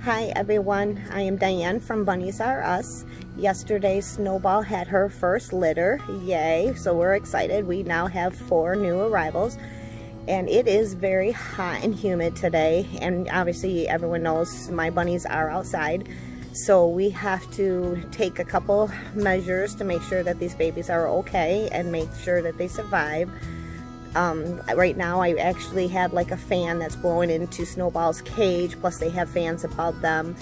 Hi everyone, I am Diane from Bunnies-R-Us. Yesterday Snowball had her first litter, yay, so we're excited. We now have 4 new arrivals and it is very hot and humid today, and obviously everyone knows my bunnies are outside, so we have to take a couple measures to make sure that these babies are okay and make sure that they survive. Right now I actually have like a fan that's blowing into Snowball's cage, plus they have fans above them.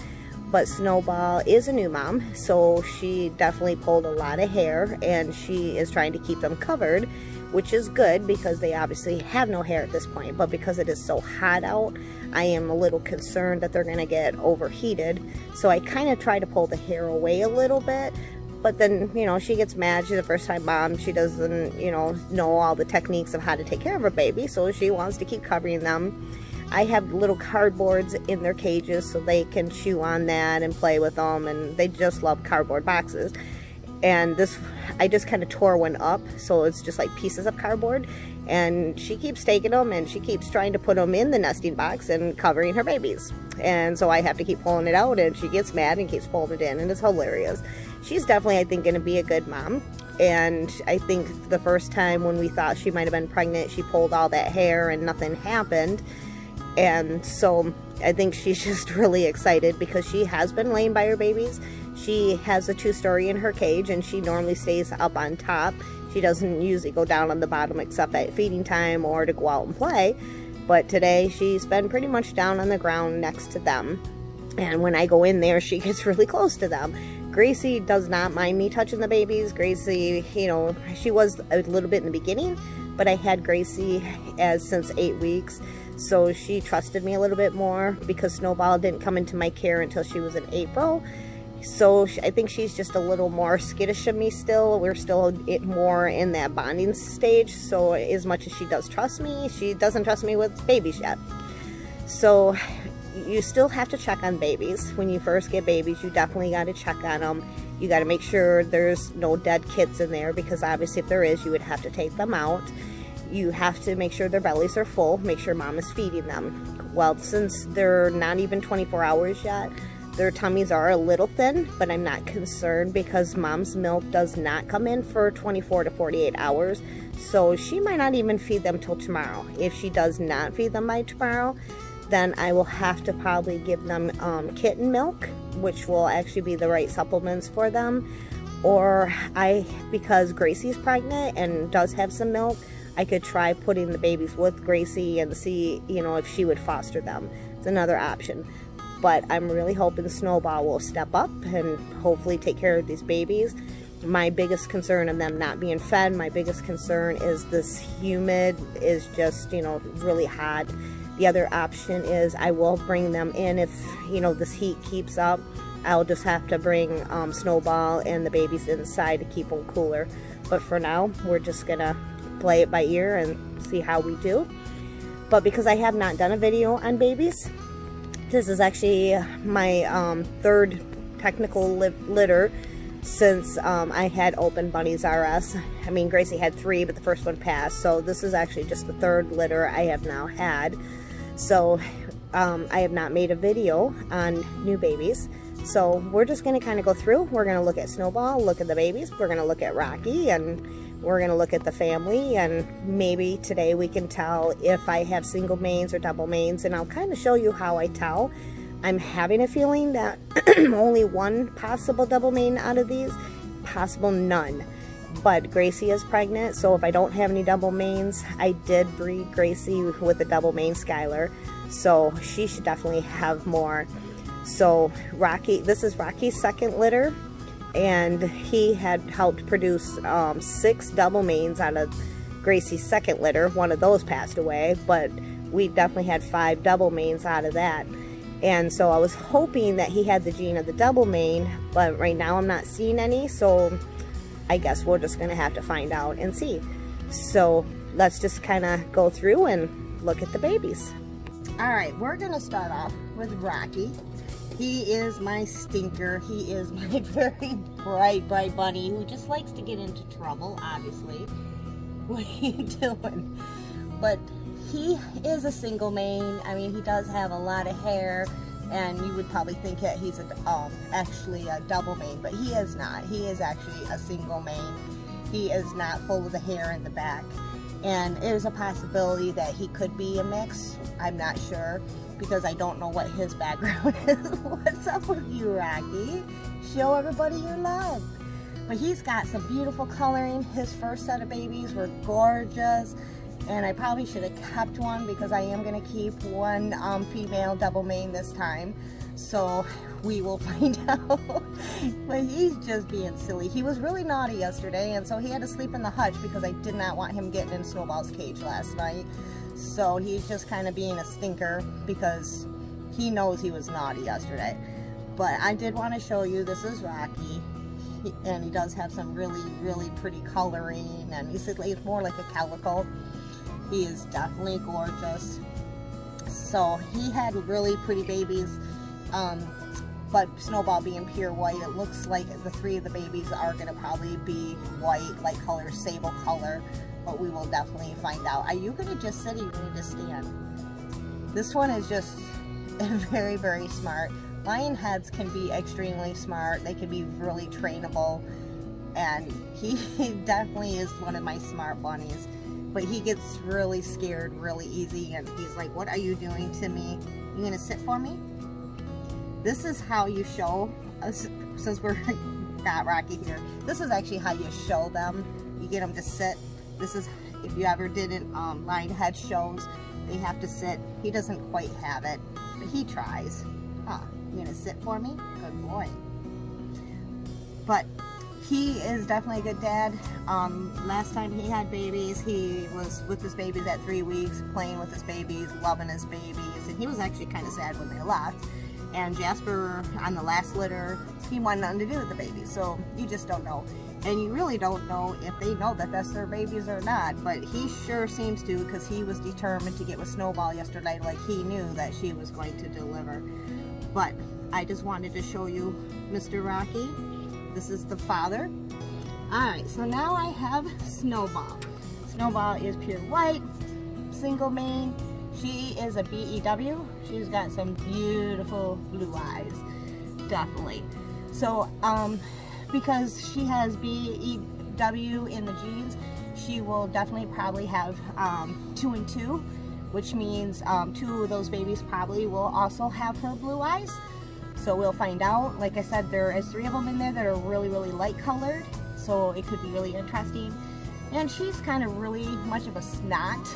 But Snowball is a new mom, so she definitely pulled a lot of hair and she is trying to keep them covered, which is good because they obviously have no hair at this point. But because it is so hot out, I am a little concerned that they're going to get overheated. So I kind of try to pull the hair away a little bit. But then, you know, she gets mad. She's a first-time mom. She doesn't, know all the techniques of how to take care of her baby. So she wants to keep covering them. I have little cardboards in their cages so they can chew on that and play with them. And they just love cardboard boxes. And this, I just kind of tore one up. So it's just like pieces of cardboard. And she keeps taking them and she keeps trying to put them in the nesting box and covering her babies. And so I have to keep pulling it out, and she gets mad and keeps pulling it in, and it's hilarious. She's definitely, I think, going to be a good mom. And I think the first time when we thought she might have been pregnant, she pulled all that hair and nothing happened. And so I think she's just really excited because she has been laying by her babies. She has a 2-story in her cage, and she normally stays up on top. She doesn't usually go down on the bottom except at feeding time or to go out and play. But today she's been pretty much down on the ground next to them. And when I go in there, she gets really close to them. Gracie does not mind me touching the babies. Gracie, she was a little bit in the beginning, but I had Gracie since 8 weeks. So she trusted me a little bit more because Snowball didn't come into my care until she was in April. So I think she's just a little more skittish of me still. We're still more in that bonding stage. So as much as she does trust me, she doesn't trust me with babies yet. So you still have to check on babies. When you first get babies, you definitely got to check on them. You got to make sure there's no dead kits in there, because obviously if there is, you would have to take them out. You have to make sure their bellies are full, make sure mom is feeding them. Well, since they're not even 24 hours yet, their tummies are a little thin, but I'm not concerned because mom's milk does not come in for 24 to 48 hours. So she might not even feed them till tomorrow. If she does not feed them by tomorrow, then I will have to probably give them kitten milk, which will actually be the right supplements for them. Or because Gracie's pregnant and does have some milk, I could try putting the babies with Gracie and see, if she would foster them. It's another option. But I'm really hoping Snowball will step up and hopefully take care of these babies. My biggest concern of them not being fed, my biggest concern is this humid, is just, really hot. The other option is I will bring them in if, this heat keeps up. I'll just have to bring Snowball and the babies inside to keep them cooler. But for now, we're just gonna play it by ear and see how we do. But because I have not done a video on babies, this is actually my 3rd technical litter since I had opened Bunnies-R-Us. I mean, Gracie had 3, but the first one passed. So this is actually just the 3rd litter I have now had. So I have not made a video on new babies. So we're just going to kind of go through. We're going to look at Snowball, look at the babies. We're going to look at Rocky, and we're going to look at the family, and maybe today we can tell if I have single mains or double mains, and I'll kind of show you how I tell. I'm having a feeling that only one possible double main out of these, possible none. But Gracie is pregnant, so if I don't have any double mains, I did breed Gracie with a double main Skylar, so she should definitely have more. So Rocky, this is Rocky's 2nd litter. And he had helped produce 6 double mains out of Gracie's 2nd litter. One of those passed away, but we definitely had 5 double mains out of that. And so I was hoping that he had the gene of the double main, but right now I'm not seeing any, so I guess we're just going to have to find out and see. So let's just kind of go through and look at the babies. Alright, we're going to start off with Rocky. He is my stinker. He is my very bright bunny who just likes to get into trouble, obviously. What are you doing? But he is a single mane. I mean, he does have a lot of hair. and you would probably think that he's actually a double mane, but he is not. He is actually a single mane. He is not full of the hair in the back, and there's a possibility that he could be a mix. I'm not sure because I don't know what his background is. What's up with you, Rocky? Show everybody your love. But he's got some beautiful coloring. His first set of babies were gorgeous, and I probably should have kept one because I am going to keep one female double mane this time. So we will find out. But he's just being silly. He was really naughty yesterday, and so he had to sleep in the hutch because I did not want him getting in Snowball's cage last night. So he's just kind of being a stinker because he knows he was naughty yesterday. But I did want to show you, this is Rocky. And he does have some really pretty coloring, and he's more like a calico. He is definitely gorgeous. So he had really pretty babies, but Snowball being pure white, it looks like the 3 of the babies are going to probably be white, like color, sable color, but we will definitely find out. Are you going to just sit or are you going to stand? This one is just very smart. Lion heads can be extremely smart. They can be really trainable, and he definitely is one of my smart bunnies. But he gets really scared really easy, and he's like, what are you doing to me? You gonna sit for me? This is how you show, since we're got Rocky here, this is actually how you show them. You get them to sit. This is, if you ever did it lion head shows, they have to sit. He doesn't quite have it, but he tries. Huh. You gonna sit for me? Good boy. But he is definitely a good dad. Last time he had babies, he was with his babies at 3 weeks, playing with his babies, loving his babies, and he was actually kind of sad when they left. And Jasper, on the last litter, he wanted nothing to do with the babies, so you just don't know. And you really don't know if they know that that's their babies or not, but he sure seems to, because he was determined to get with Snowball yesterday, like he knew that she was going to deliver. But I just wanted to show you Mr. Rocky. This is the father. Alright, so now I have Snowball. Snowball is pure white, single mane. She is a BEW. She's got some beautiful blue eyes, definitely. So, because she has BEW in the genes, she will definitely probably have 2 and 2. Which means 2 of those babies probably will also have her blue eyes. So we'll find out. Like I said, there is 3 of them in there that are really light colored, so it could be really interesting. And she's kind of really much of a snot,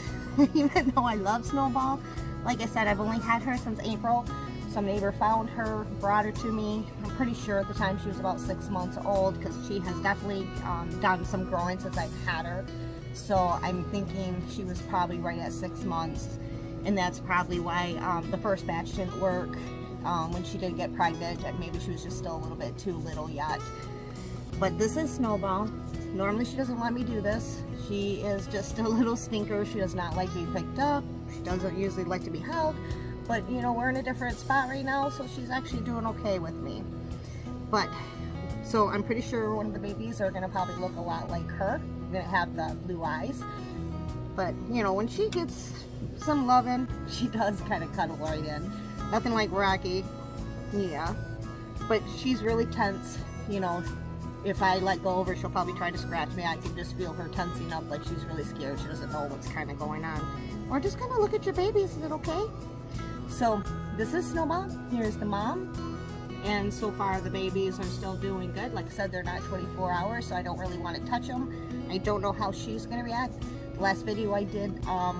even though I love Snowball. Like I said, I've only had her since April. Some neighbor found her, brought her to me. I'm pretty sure at the time she was about 6 months old, because she has definitely done some growing since I've had her. So I'm thinking she was probably right at 6 months, and that's probably why the first batch didn't work when she did get pregnant. Maybe she was just still a little bit too little yet. But this is Snowball. Normally she doesn't let me do this. She is just a little stinker. She does not like being picked up. She doesn't usually like to be held. But you know, we're in a different spot right now, so she's actually doing okay with me. But so I'm pretty sure one of the babies are gonna probably look a lot like her. Gonna have the blue eyes, but you know, when she gets some loving, she does kind of cuddle right in. Nothing like Rocky, yeah, but she's really tense. You know, if I let go of her, she'll probably try to scratch me. I can just feel her tensing up, like she's really scared. She doesn't know what's kind of going on. Or just kind of look at your baby. Is it okay? So this is Snowball. Here's the mom. And so far the babies are still doing good. Like I said, they're not 24 hours, so I don't really want to touch them. I don't know how she's going to react. The last video I did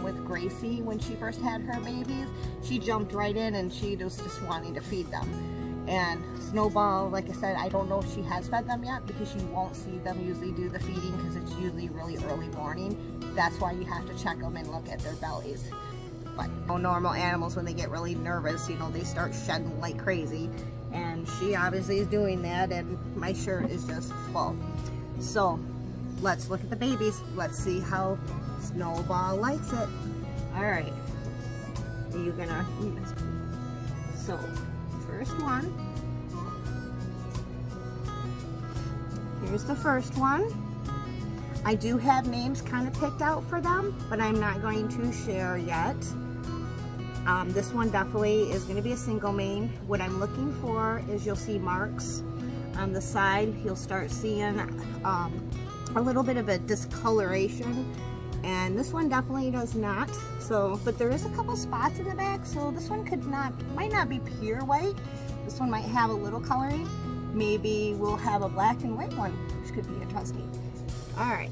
with Gracie when she first had her babies, she jumped right in and she was just wanting to feed them. And Snowball, like I said, I don't know if she has fed them yet, because you won't see them usually do the feeding because it's usually really early morning. That's why you have to check them and look at their bellies. But normal animals, when they get really nervous, you know, they start shedding like crazy. And she obviously is doing that, and my shirt is just full. So let's look at the babies. Let's see how Snowball likes it. All right, are you gonna? So first one. Here's the first one. I do have names kind of picked out for them, but I'm not going to share yet. This one definitely is going to be a single mane. What I'm looking for is you'll see marks on the side. You'll start seeing a little bit of a discoloration, and this one definitely does not. So, but there is a couple spots in the back, so this one might not be pure white. This one might have a little coloring. Maybe we'll have a black and white one, which could be interesting. All right,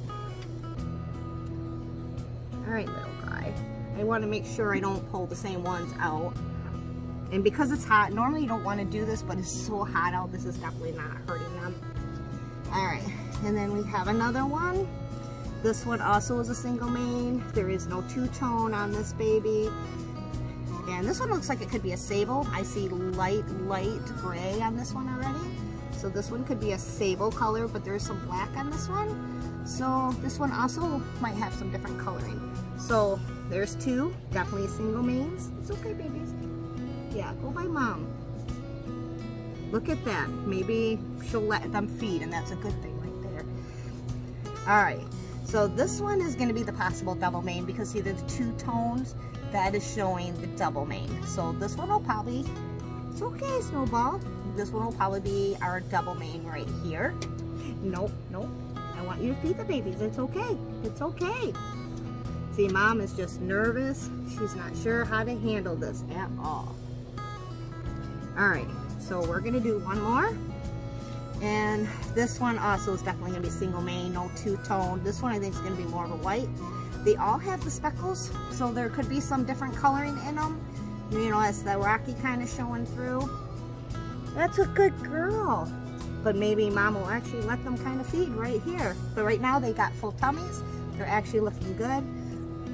little guy. I want to make sure I don't pull the same ones out. And because it's hot, normally you don't want to do this, but it's so hot out, this is definitely not hurting them. All right, and then we have another one. This one also is a single mane. There is no two-tone on this baby. And this one looks like it could be a sable. I see light gray on this one already. So this one could be a sable color, but there's some black on this one. So this one also might have some different coloring. So there's two, definitely single manes. It's okay, babies. Yeah, go by mom. Look at that. Maybe she'll let them feed, and that's a good thing right there. All right, so this one is going to be the possible double mane, because see, there's two tones that is showing the double mane. So this one will probably, it's okay, Snowball. This one will probably be our double mane right here. Nope. I want you to feed the babies. It's okay. It's okay. See, mom is just nervous. She's not sure how to handle this at all. All right, so we're gonna do one more. And this one also is definitely gonna be single mane, no two-tone. This one I think is gonna be more of a white. They all have the speckles, so there could be some different coloring in them. You know, as the rocky kind of showing through. That's a good girl. But maybe mom will actually let them kind of feed right here. But right now they got full tummies. They're actually looking good.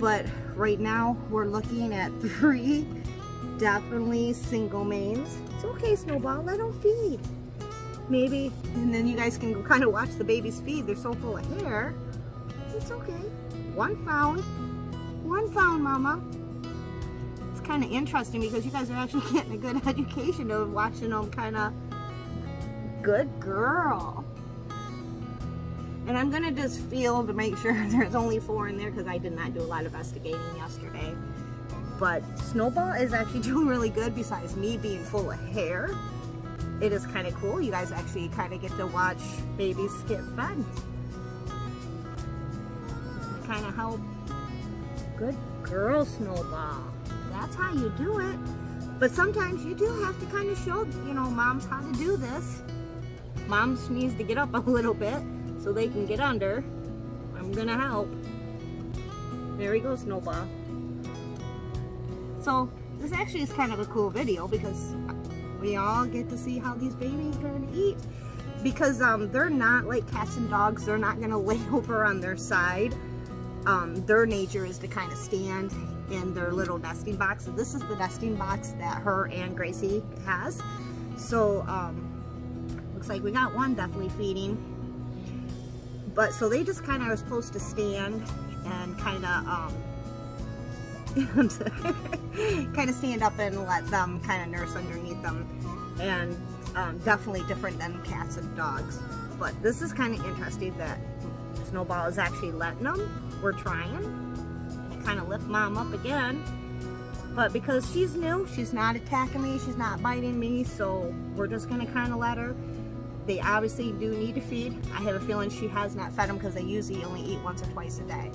But right now we're looking at 3 definitely single manes. It's okay, Snowball, let them feed. Maybe, and then you guys can go kind of watch the babies feed. They're so full of hair. It's okay. One found, mama. It's kind of interesting because you guys are actually getting a good education of watching them kind of. Good girl. And I'm gonna just feel to make sure there's only 4 in there because I did not do a lot of investigating yesterday. But Snowball is actually doing really good besides me being full of hair. It is kind of cool. You guys actually kind of get to watch babies get fed. Kind of help. Good girl, Snowball. That's how you do it. But sometimes you do have to kind of show, you know, moms how to do this. Moms needs to get up a little bit so they can get under. I'm gonna help. There we go, Snowball. So this actually is kind of a cool video because we all get to see how these babies are gonna eat. Because they're not like cats and dogs. They're not gonna lay over on their side. Their nature is to kind of stand in their little nesting box. So this is the nesting box that her and Gracie has. So looks like we got one definitely feeding. But so they just kind of are supposed to stand and kind of kind of stand up and let them kind of nurse underneath them. And definitely different than cats and dogs. But this is kind of interesting that Snowball is actually letting them. We're trying. Kind of lift mom up again. But because she's new, she's not attacking me, she's not biting me, so we're just going to kind of let her. They obviously do need to feed. I have a feeling she has not fed them because they usually only eat once or twice a day.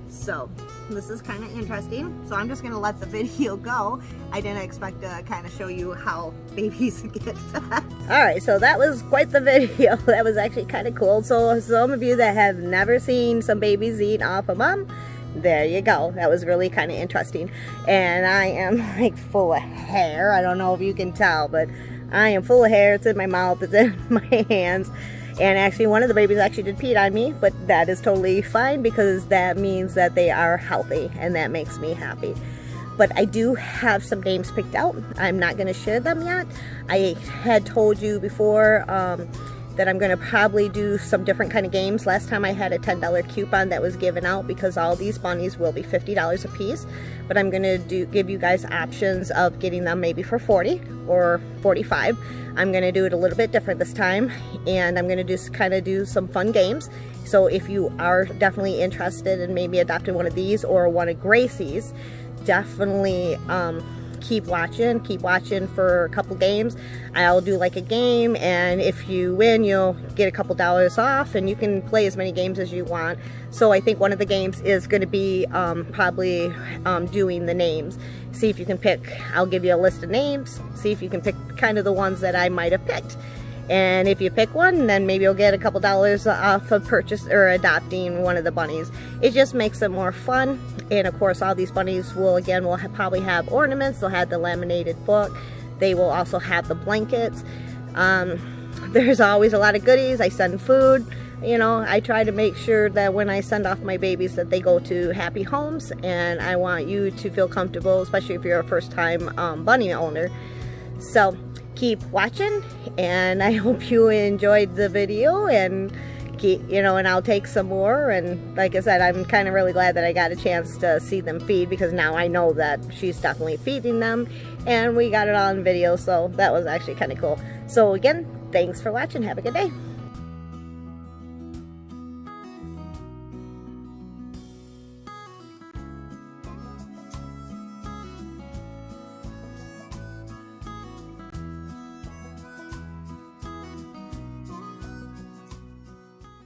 So this is kind of interesting. So I'm just going to let the video go. I didn't expect to kind of show you how babies get fed. Alright, so that was quite the video. That was actually kind of cool. So some of you that have never seen some babies eat off of mom, there you go. That was really kind of interesting. And I am like full of hair. I don't know if you can tell, but I am full of hair. It's in my mouth, it's in my hands. And actually one of the babies actually did pee on me, but that is totally fine because that means that they are healthy and that makes me happy. But I do have some names picked out. I'm not going to share them yet. I had told you before that I'm going to probably do some different kind of games. Last time I had a $10 coupon that was given out because all these bunnies will be $50 a piece. But I'm going to give you guys options of getting them maybe for $40 or $45. I'm going to do it a little bit different this time, and I'm going to just kind of do some fun games. So if you are definitely interested in maybe adopting one of these or one of Gracie's, definitely keep watching for a couple games. I'll do like a game, and if you win, you'll get a couple dollars off, and you can play as many games as you want. So I think one of the games is going to be probably doing the names. See if you can pick, I'll give you a list of names, see if you can pick kind of the ones that I might have picked. And if you pick one, then maybe you'll get a couple dollars off of purchase or adopting one of the bunnies. It just makes it more fun. And of course, all these bunnies will probably have ornaments. They'll have the laminated book. They will also have the blankets. There's always a lot of goodies. I send food. You know, I try to make sure that when I send off my babies that they go to happy homes, and I want you to feel comfortable, especially if you're a first-time bunny owner. So keep watching, and I hope you enjoyed the video, and and I'll take some more. And like I said, I'm kind of really glad that I got a chance to see them feed, because now I know that she's definitely feeding them, and we got it all in video, so that was actually kind of cool. So again, thanks for watching. Have a good day.